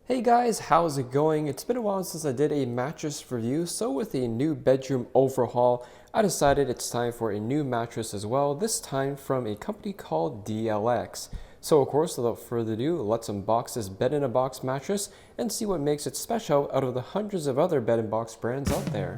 Hey guys, how's it going? It's been a while since I did a mattress review, so with a new bedroom overhaul, I decided it's time for a new mattress as well, this time from a company called DLX. So of course, without further ado, let's unbox this bed-in-a-box mattress and see what makes it special out of the hundreds of other bed-in-box brands out there.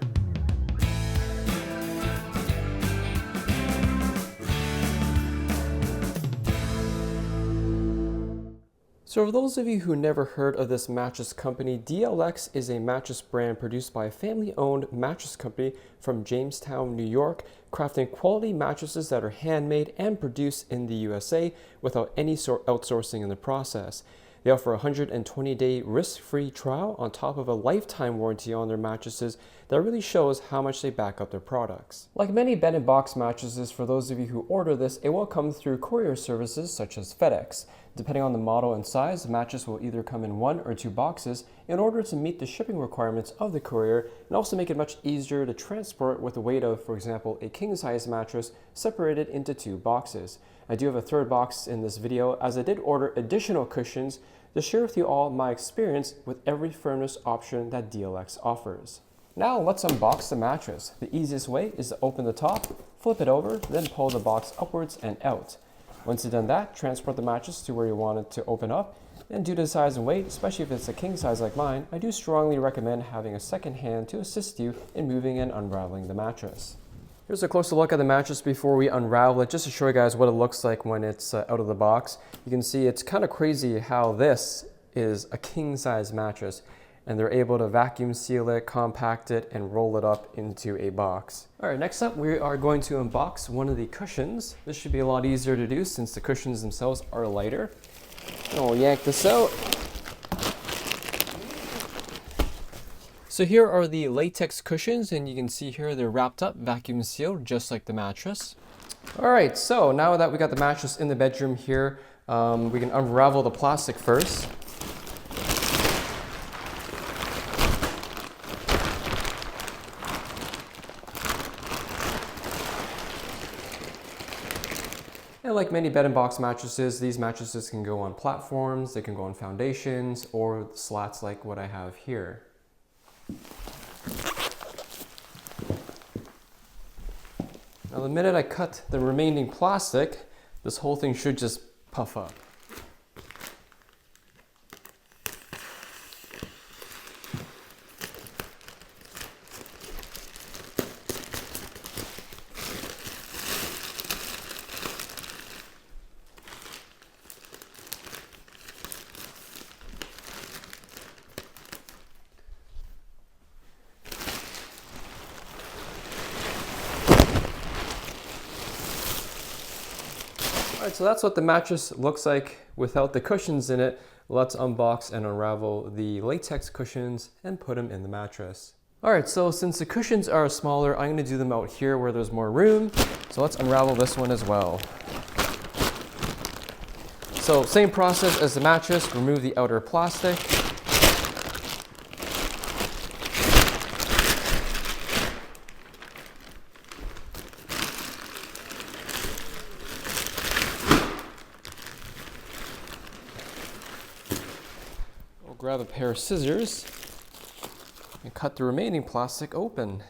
So for those of you who never heard of this mattress company, DLX is a mattress brand produced by a family-owned mattress company from Jamestown, New York, crafting quality mattresses that are handmade and produced in the USA without any sort of outsourcing in the process. They offer a 120-day risk-free trial on top of a lifetime warranty on their mattresses that really shows how much they back up their products. Like many bed-in-box mattresses, for those of you who order this, it will come through courier services such as FedEx. Depending on the model and size, the mattress will either come in 1 or 2 boxes in order to meet the shipping requirements of the courier and also make it much easier to transport with the weight of, for example, a king-size mattress separated into 2 boxes. I do have a 3rd box in this video as I did order additional cushions to share with you all my experience with every firmness option that DLX offers. Now let's unbox the mattress. The easiest way is to open the top, flip it over, then pull the box upwards and out. Once you've done that, transport the mattress to where you want it to open up. And due to the size and weight, especially if it's a king size like mine, I do strongly recommend having a second hand to assist you in moving and unraveling the mattress. Here's a closer look at the mattress before we unravel it, just to show you guys what it looks like when it's out of the box. You can see it's kind of crazy how this is a king size mattress and they're able to vacuum seal it, compact it, and roll it up into a box. All right, next up we are going to unbox one of the cushions. This should be a lot easier to do since the cushions themselves are lighter. And we'll yank this out. So here are the latex cushions, and you can see here they're wrapped up, vacuum sealed, just like the mattress. All right, so now that we got the mattress in the bedroom here, we can unravel the plastic first. And like many bed-in-box mattresses, these mattresses can go on platforms, they can go on foundations, or slats like what I have here. Now the minute I cut the remaining plastic, this whole thing should just puff up. Alright, so that's what the mattress looks like without the cushions in it. Let's unbox and unravel the latex cushions and put them in the mattress. Alright, so since the cushions are smaller, I'm going to do them out here where there's more room. So let's unravel this one as well. So same process as the mattress, remove the outer plastic. Grab a pair of scissors and cut the remaining plastic open.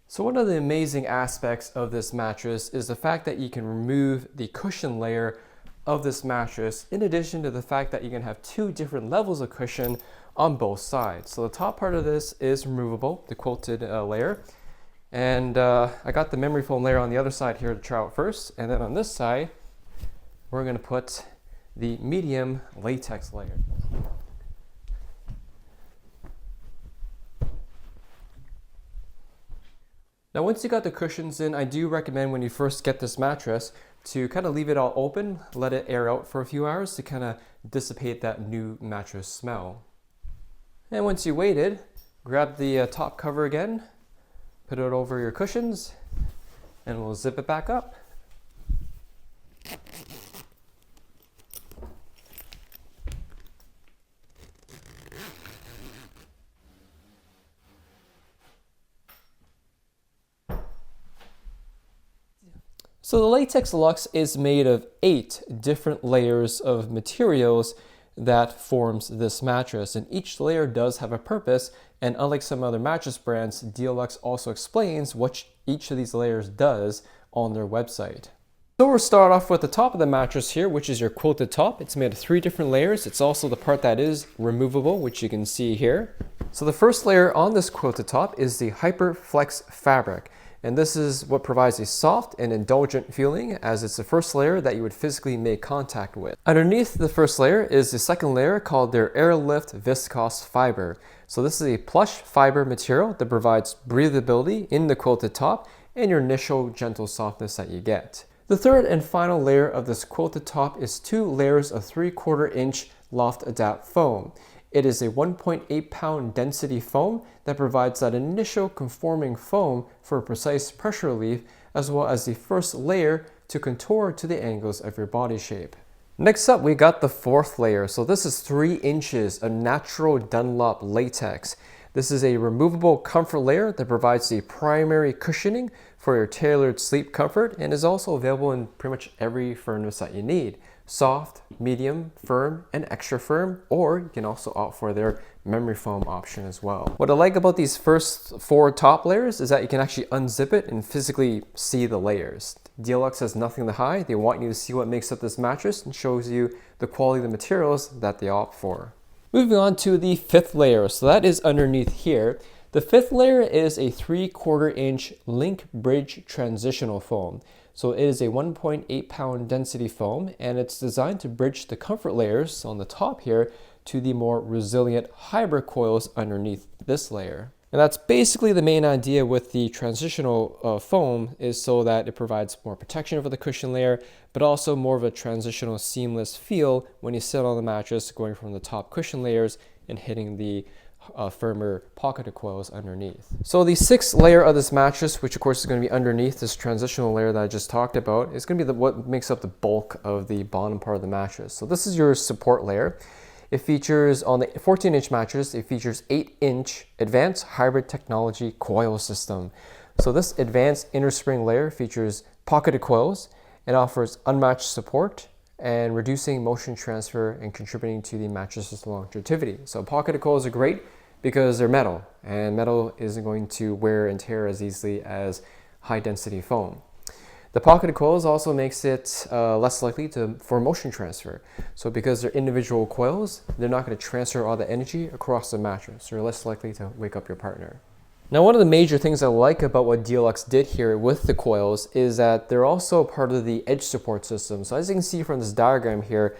So one of the amazing aspects of this mattress is the fact that you can remove the cushion layer of this mattress, in addition to the fact that you can have 2 different levels of cushion on both sides. So the top part of this is removable, the quilted layer, and I got the memory foam layer on the other side here to try out first, and then on this side we're going to put the medium latex layer. Now once you got the cushions in, I do recommend when you first get this mattress to kind of leave it all open, let it air out for a few hours to kind of dissipate that new mattress smell. And once you waited, grab the top cover again, put it over your cushions, and we'll zip it back up. So the Latex Lux is made of 8 different layers of materials that forms this mattress, and each layer does have a purpose, and unlike some other mattress brands, DLX also explains what each of these layers does on their website. So we'll start off with the top of the mattress here, which is your quilted top. It's made of 3 different layers. It's also the part that is removable, which you can see here. So the first layer on this quilted top is the HyperFlex fabric. And this is what provides a soft and indulgent feeling, as it's the first layer that you would physically make contact with. Underneath the first layer is the second layer called their Airlift Viscose Fiber. So this is a plush fiber material that provides breathability in the quilted top and your initial gentle softness that you get. The third and final layer of this quilted top is 2 layers of 3/4 inch Loft Adapt foam. It is a 1.8 pound density foam that provides that initial conforming foam for precise pressure relief, as well as the first layer to contour to the angles of your body shape. Next up, we got the 4th layer. So this is 3 inches of natural Dunlop latex. This is a removable comfort layer that provides the primary cushioning for your tailored sleep comfort and is also available in pretty much every firmness that you need. Soft, medium, firm, and extra firm, or you can also opt for their memory foam option as well. What I like about these first 4 top layers is that you can actually unzip it and physically see the layers. DLX has nothing to hide. They want you to see what makes up this mattress and shows you the quality of the materials that they opt for. Moving on to the 5th layer, so that is underneath here. The 5th layer is a 3/4 inch link bridge transitional foam. So it is a 1.8 pound density foam, and it's designed to bridge the comfort layers on the top here to the more resilient hybrid coils underneath this layer. And that's basically the main idea with the transitional foam, is so that it provides more protection over the cushion layer, but also more of a transitional seamless feel when you sit on the mattress, going from the top cushion layers and hitting the firmer pocketed coils underneath. So the 6th layer of this mattress, which of course is going to be underneath this transitional layer that I just talked about, is going to be what makes up the bulk of the bottom part of the mattress. So this is your support layer. It features, on the 14-inch mattress, it features 8-inch advanced hybrid technology coil system. So this advanced inner spring layer features pocketed coils and offers unmatched support and reducing motion transfer and contributing to the mattress's longevity. So pocketed coils are great because they're metal, and metal isn't going to wear and tear as easily as high density foam. The pocketed coils also makes it less likely for motion transfer. So because they're individual coils, they're not going to transfer all the energy across the mattress. So you're less likely to wake up your partner. Now, one of the major things I like about what DLX did here with the coils is that they're also part of the edge support system. So as you can see from this diagram here,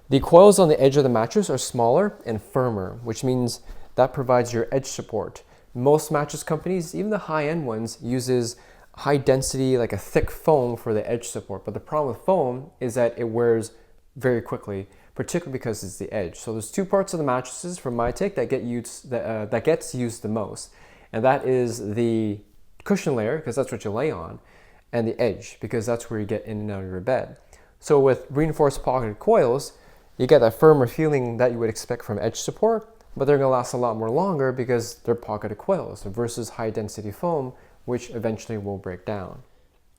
the coils on the edge of the mattress are smaller and firmer, which means that provides your edge support. Most mattress companies, even the high-end ones, uses high density, like a thick foam for the edge support. But the problem with foam is that it wears very quickly, particularly because it's the edge. So there's 2 parts of the mattresses, from my take, that gets used the most. And that is the cushion layer, because that's what you lay on, and the edge, because that's where you get in and out of your bed. So with reinforced pocketed coils, you get that firmer feeling that you would expect from edge support, but they're going to last a lot more longer because they're pocketed coils versus high density foam, which eventually will break down.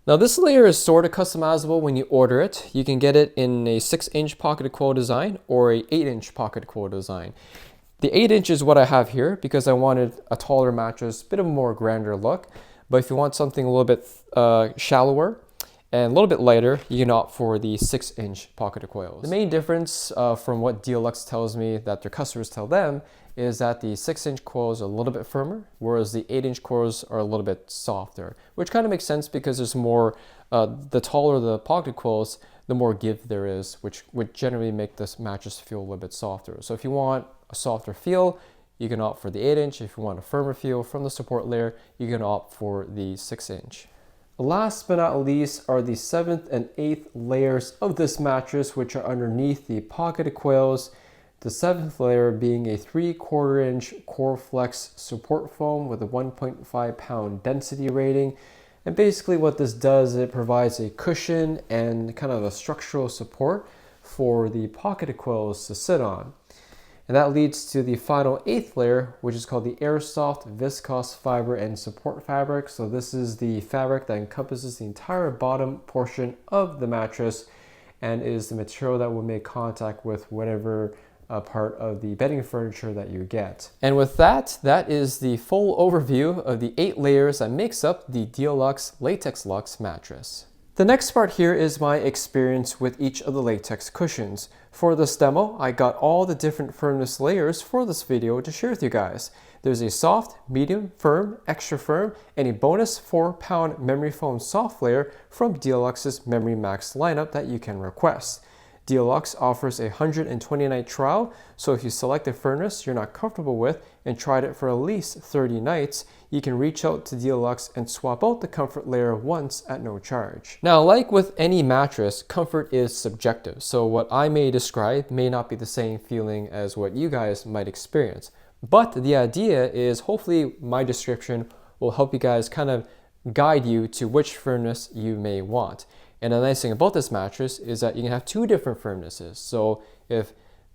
Now this layer is sort of customizable when you order it. You can get it in a 6-inch pocketed coil design or a 8-inch pocketed coil design. The 8-inch is what I have here because I wanted a taller mattress, a bit of a more grander look. But if you want something a little bit shallower and a little bit lighter, you can opt for the 6-inch pocketed coils. The main difference from what DLX tells me that their customers tell them is that the 6-inch coils are a little bit firmer, whereas the 8-inch coils are a little bit softer, which kind of makes sense because there's more, the taller the pocketed coils, the more give there is, which would generally make this mattress feel a little bit softer. So if you want a softer feel, you can opt for the 8-inch. If you want a firmer feel from the support layer, you can opt for the 6-inch. Last but not least are the 7th and 8th layers of this mattress, which are underneath the pocketed coils. The 7th layer being a 3/4 inch CoreFlex support foam with a 1.5 pound density rating. And basically what this does, it provides a cushion and kind of a structural support for the pocketed coils to sit on. And that leads to the final 8th layer, which is called the Airsoft Viscose Fiber and Support Fabric. So this is the fabric that encompasses the entire bottom portion of the mattress and is the material that will make contact with whatever part of the bedding furniture that you get. And with that, that is the full overview of the 8 layers that makes up the DLX LATEXLUX mattress. The next part here is my experience with each of the latex cushions. For this demo, I got all the different firmness layers for this video to share with you guys. There's a soft, medium, firm, extra firm, and a bonus 4-pound memory foam soft layer from DLX's Memory Max lineup that you can request. DLX offers a 120-night trial, so if you select a firmness you're not comfortable with and tried it for at least 30 nights, you can reach out to DLX and swap out the comfort layer once at no charge. Now, like with any mattress, comfort is subjective, so what I may describe may not be the same feeling as what you guys might experience. But the idea is hopefully my description will help you guys kind of guide you to which firmness you may want. And the nice thing about this mattress is that you can have 2 different firmnesses. So if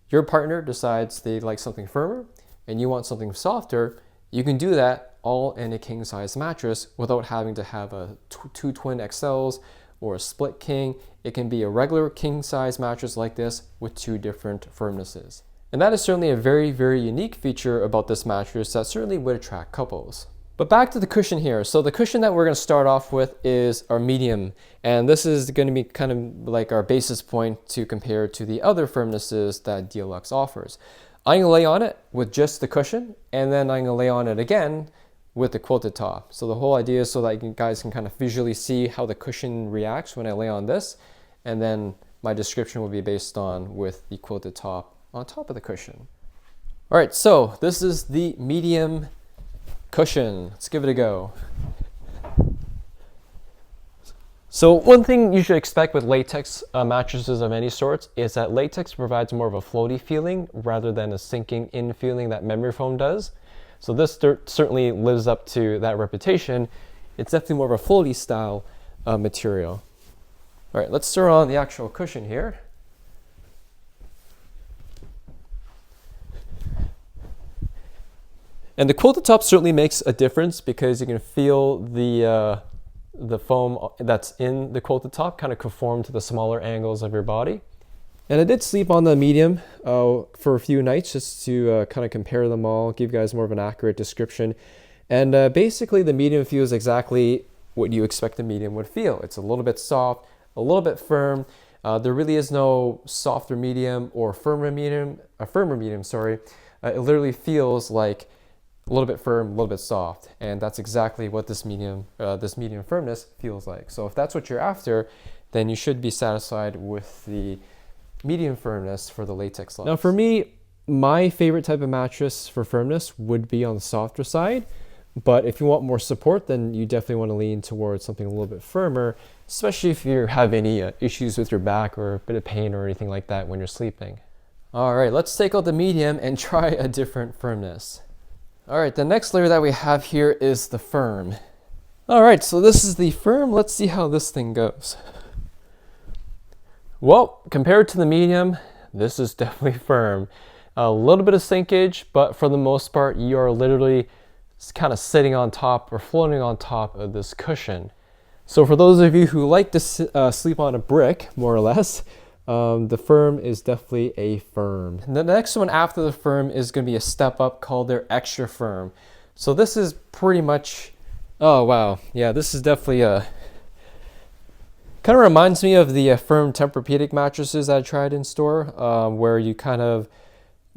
your partner decides they like something firmer and you want something softer, you can do that all in a king size mattress without having to have a 2 twin XLs or a split king. It can be a regular king size mattress like this with 2 different firmnesses. And that is certainly a very, very unique feature about this mattress that certainly would attract couples. But back to the cushion here. So the cushion that we're going to start off with is our medium. And this is going to be kind of like our basis point to compare to the other firmnesses that DLX offers. I'm going to lay on it with just the cushion, and then I'm going to lay on it again with the quilted top. So the whole idea is so that you guys can kind of visually see how the cushion reacts when I lay on this. And then my description will be based on with the quilted top on top of the cushion. All right, so this is the medium cushion. Let's give it a go. So one thing you should expect with latex mattresses of any sorts is that latex provides more of a floaty feeling rather than a sinking in feeling that memory foam does. So this certainly lives up to that reputation. It's definitely more of a floaty style material. All right, let's throw on the actual cushion here. And the quilted top certainly makes a difference because you can feel the foam that's in the quilted top kind of conform to the smaller angles of your body. And I did sleep on the medium for a few nights just to kind of compare them all, give you guys more of an accurate description. And basically the medium feels exactly what you expect the medium would feel. It's a little bit soft, a little bit firm. There really is no softer medium or firmer medium, sorry. It literally feels like a little bit firm, a little bit soft, and that's exactly what this medium firmness feels like. So if that's what you're after, then you should be satisfied with the medium firmness for the LATEXLUX. Now for me, my favorite type of mattress for firmness would be on the softer side, but if you want more support, then you definitely want to lean towards something a little bit firmer, especially if you have any issues with your back or a bit of pain or anything like that when you're sleeping. All right, let's take out the medium and try a different firmness. All right, the next layer that we have here is the firm. All right, so this is the firm. Let's see how this thing goes. Well, compared to the medium, this is definitely firm. A little bit of sinkage, but for the most part, you are literally kind of sitting on top or floating on top of this cushion. So for those of you who like to sleep on a brick, more or less, the firm is definitely a firm. And the next one after the firm is going to be a step up called their extra firm. So this is pretty much, oh wow, yeah, this is definitely kind of reminds me of the firm Tempur-Pedic mattresses that I tried in store, where you kind of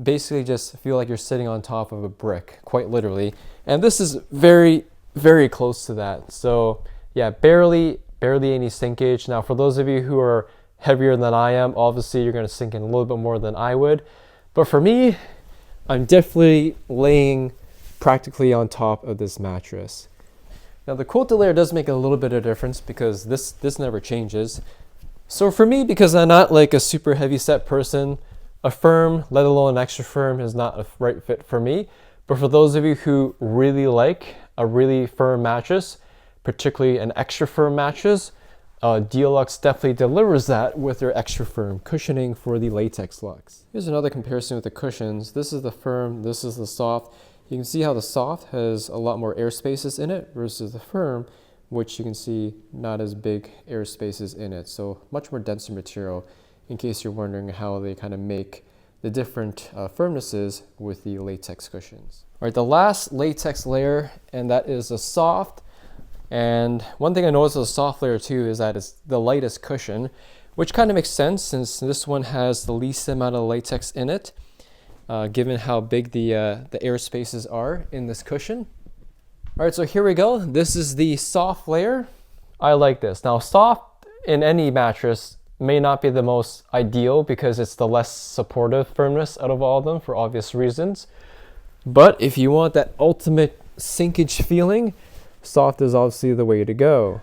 basically just feel like you're sitting on top of a brick, quite literally. And this is very, very close to that. So yeah, barely any sinkage. Now for those of you who are heavier than I am, obviously you're going to sink in a little bit more than I would. But for me, I'm definitely laying practically on top of this mattress. Now the quilted layer does make a little bit of difference because this never changes. So for me, because I'm not like a super heavy set person, a firm, let alone an extra firm, is not a right fit for me. But for those of you who really like a really firm mattress, particularly an extra firm mattress, DLX definitely delivers that with their extra firm cushioning for the LATEXLUX. Here's another comparison with the cushions. This is the firm, this is the soft. You can see how the soft has a lot more air spaces in it versus the firm, which you can see not as big air spaces in it. So much more denser material, in case you're wondering how they kind of make the different firmnesses with the latex cushions. All right, the last latex layer, and that is the soft. And one thing I noticed with the soft layer too is that it's the lightest cushion, which kind of makes sense since this one has the least amount of latex in it, given how big the air spaces are in this cushion. All right, so here we go. This is the soft layer. I like this. Now, soft in any mattress may not be the most ideal because it's the less supportive firmness out of all of them for obvious reasons. But if you want that ultimate sinkage feeling, soft is obviously the way to go.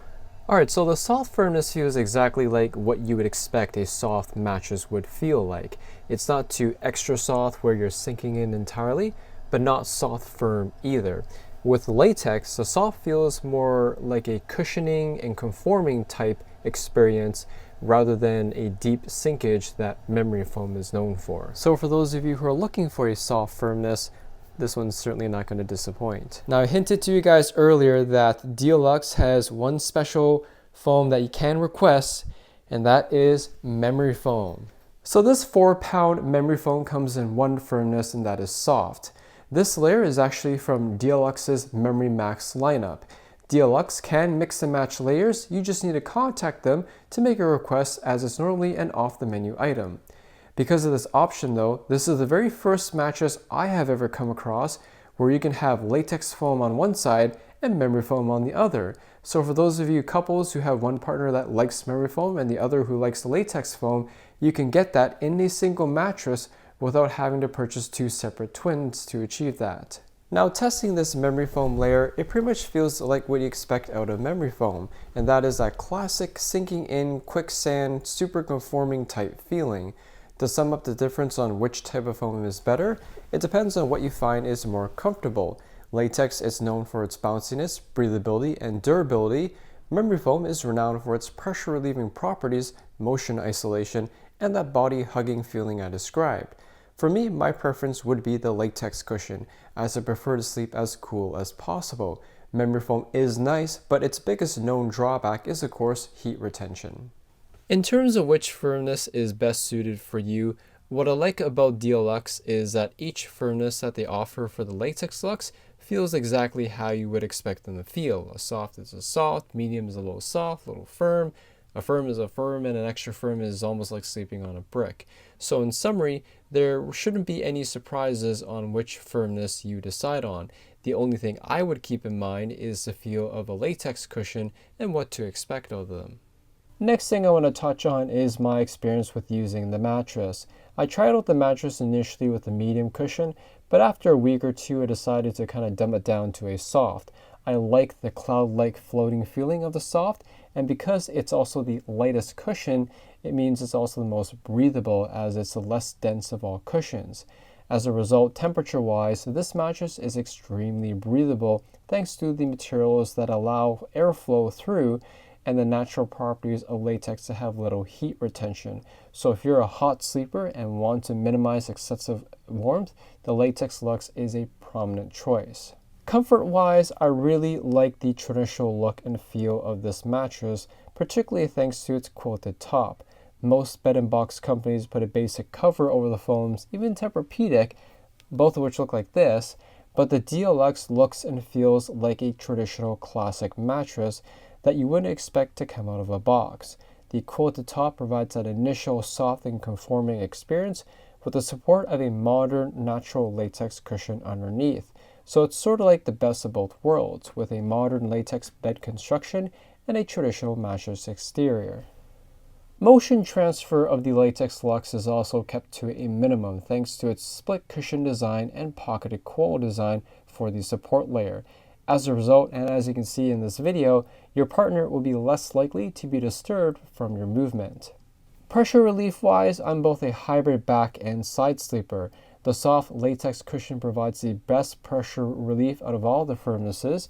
All right, so the soft firmness feels exactly like what you would expect a soft mattress would feel like. It's not too extra soft where you're sinking in entirely, but not soft firm either. With latex, the soft feels more like a cushioning and conforming type experience rather than a deep sinkage that memory foam is known for. So for those of you who are looking for a soft firmness, this one's certainly not going to disappoint. Now, I hinted to you guys earlier that DLX has one special foam that you can request, and that is memory foam. So this 4-pound memory foam comes in one firmness, and that is soft. This layer is actually from DLX's Memory Max lineup. DLX can mix and match layers. You just need to contact them to make a request, as it's normally an off-the-menu item. Because of this option though, this is the very first mattress I have ever come across where you can have latex foam on one side and memory foam on the other. So for those of you couples who have one partner that likes memory foam and the other who likes latex foam, you can get that in a single mattress without having to purchase two separate twins to achieve that. Now, testing this memory foam layer, it pretty much feels like what you expect out of memory foam, and that is that classic sinking in, quicksand, super conforming type feeling. To sum up the difference on which type of foam is better, it depends on what you find is more comfortable. Latex is known for its bounciness, breathability, and durability. Memory foam is renowned for its pressure relieving properties, motion isolation, and that body hugging feeling I described. For me, my preference would be the latex cushion, as I prefer to sleep as cool as possible. Memory foam is nice, but its biggest known drawback is of course heat retention. In terms of which firmness is best suited for you, what I like about DLX is that each firmness that they offer for the LATEXLUX feels exactly how you would expect them to feel. A soft is a soft, medium is a little soft, a little firm, a firm is a firm, and an extra firm is almost like sleeping on a brick. So in summary, there shouldn't be any surprises on which firmness you decide on. The only thing I would keep in mind is the feel of a latex cushion and what to expect of them. Next thing I want to touch on is my experience with using the mattress. I tried out the mattress initially with a medium cushion, but after a week or two I decided to kind of dumb it down to a soft. I like the cloud-like floating feeling of the soft, and because it's also the lightest cushion, it means it's also the most breathable as it's the less dense of all cushions. As a result, temperature-wise, this mattress is extremely breathable thanks to the materials that allow airflow through and the natural properties of latex to have little heat retention. So if you're a hot sleeper and want to minimize excessive warmth, the LATEXLUX is a prominent choice. Comfort-wise, I really like the traditional look and feel of this mattress, particularly thanks to its quilted top. Most bed and box companies put a basic cover over the foams, even Tempur-Pedic, both of which look like this, but the DLX looks and feels like a traditional classic mattress that you wouldn't expect to come out of a box. The quilted top provides that initial soft and conforming experience with the support of a modern natural latex cushion underneath. So it's sort of like the best of both worlds, with a modern latex bed construction and a traditional mattress exterior. Motion transfer of the LATEXLUX is also kept to a minimum thanks to its split cushion design and pocketed coil design for the support layer. As a result, and as you can see in this video, your partner will be less likely to be disturbed from your movement. Pressure relief wise, I'm both a hybrid back and side sleeper. The soft latex cushion provides the best pressure relief out of all the firmnesses,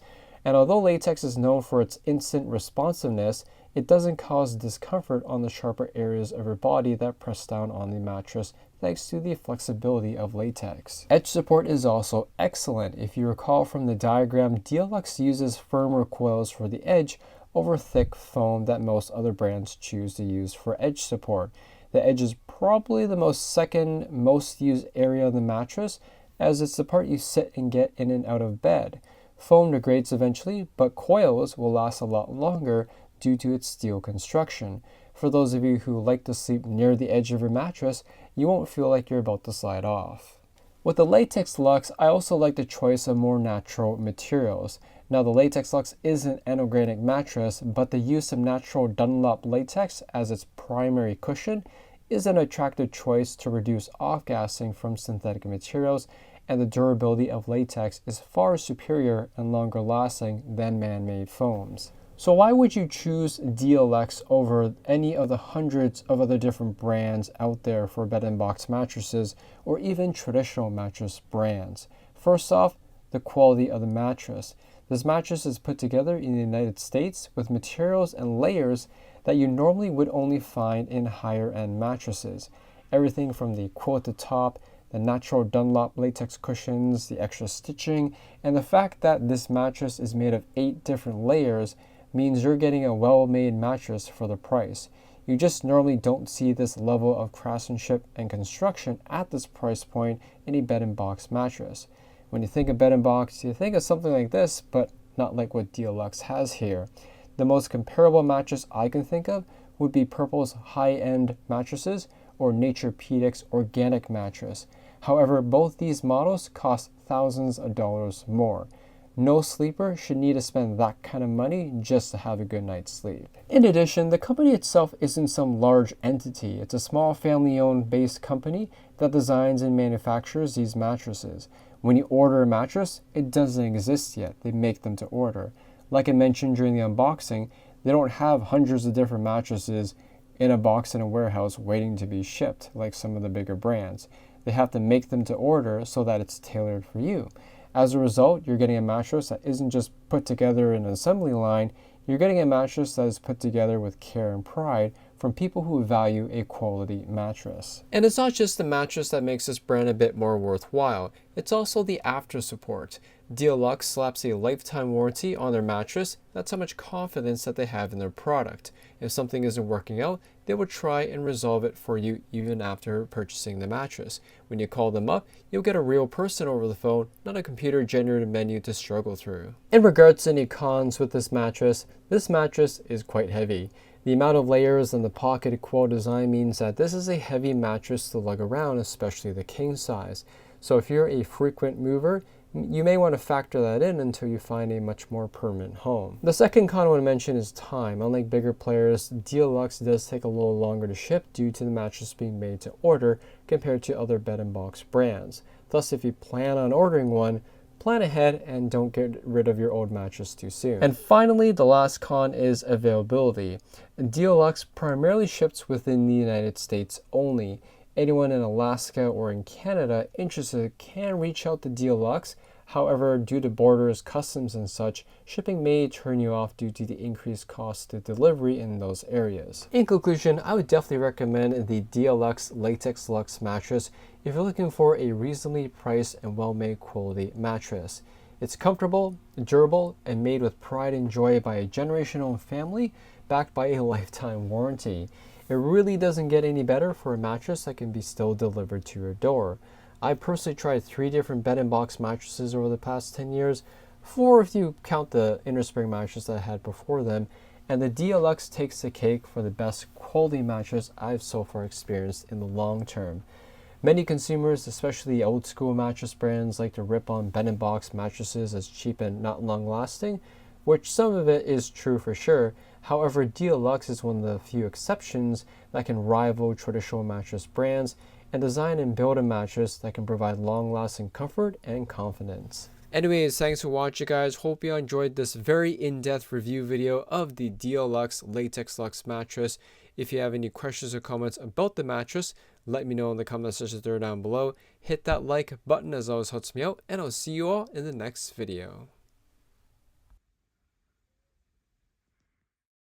And although latex is known for its instant responsiveness, it doesn't cause discomfort on the sharper areas of your body that press down on the mattress thanks to the flexibility of latex. Edge support is also excellent. If you recall from the diagram, DLX uses firmer coils for the edge over thick foam that most other brands choose to use for edge support. The edge is probably the second most used area of the mattress, as it's the part you sit and get in and out of bed. Foam degrades eventually, but coils will last a lot longer due to its steel construction. For those of you who like to sleep near the edge of your mattress, you won't feel like you're about to slide off. With the LATEXLUX, I also like the choice of more natural materials. Now, the LATEXLUX is an anorganic mattress, but the use of natural Dunlop latex as its primary cushion is an attractive choice to reduce off-gassing from synthetic materials, and the durability of latex is far superior and longer lasting than man-made foams. So why would you choose DLX over any of the hundreds of other different brands out there for bed and box mattresses or even traditional mattress brands? First off, the quality of the mattress. This mattress is put together in the United States with materials and layers that you normally would only find in higher end mattresses. Everything from the quilted top, the natural Dunlop latex cushions, the extra stitching, and the fact that this mattress is made of 8 different layers means you're getting a well-made mattress for the price. You just normally don't see this level of craftsmanship and construction at this price point in a bed and box mattress. When you think of bed and box, you think of something like this, but not like what DLX has here. The most comparable mattress I can think of would be Purple's high-end mattresses or Naturepedics organic mattress. However, both these models cost thousands of dollars more. No sleeper should need to spend that kind of money just to have a good night's sleep. In addition, the company itself isn't some large entity. It's a small family-owned based company that designs and manufactures these mattresses. When you order a mattress, it doesn't exist yet. They make them to order. Like I mentioned during the unboxing, they don't have hundreds of different mattresses in a box in a warehouse waiting to be shipped like some of the bigger brands. They have to make them to order so that it's tailored for you. As a result, you're getting a mattress that isn't just put together in an assembly line, you're getting a mattress that is put together with care and pride from people who value a quality mattress. And it's not just the mattress that makes this brand a bit more worthwhile, it's also the after support. DLX slaps a lifetime warranty on their mattress. That's how much confidence that they have in their product. If something isn't working out, they will try and resolve it for you even after purchasing the mattress. When you call them up, you'll get a real person over the phone, not a computer-generated menu to struggle through. In regards to any cons with this mattress is quite heavy. The amount of layers and the pocketed quill design means that this is a heavy mattress to lug around, especially the king size. So if you're a frequent mover, you may want to factor that in until you find a much more permanent home. The second con I want to mention is time. Unlike bigger players, DLX does take a little longer to ship due to the mattress being made to order compared to other bed and box brands. Thus, if you plan on ordering one, plan ahead and don't get rid of your old mattress too soon. And finally, the last con is availability. DLX primarily ships within the United States only. Anyone in Alaska or in Canada interested can reach out to DLX. However, due to borders, customs, and such, shipping may turn you off due to the increased cost of delivery in those areas. In conclusion, I would definitely recommend the DLX LATEXLUX mattress if you're looking for a reasonably priced and well-made quality mattress. It's comfortable, durable, and made with pride and joy by a generational family backed by a lifetime warranty. It really doesn't get any better for a mattress that can be still delivered to your door. I personally tried 3 different bed and box mattresses over the past 10 years, 4 if you count the innerspring mattress that I had before them, and the DLX takes the cake for the best quality mattress I've so far experienced in the long term. Many consumers, especially old school mattress brands, like to rip on bed and box mattresses as cheap and not long lasting, which some of it is true for sure. However, DLX is one of the few exceptions that can rival traditional mattress brands and design and build a mattress that can provide long-lasting comfort and confidence. Anyways, thanks for watching, guys. Hope you enjoyed this very in-depth review video of the DLX LATEXLUX mattress. If you have any questions or comments about the mattress, let me know in the comment section there down below. Hit that like button as always helps me out, and I'll see you all in the next video.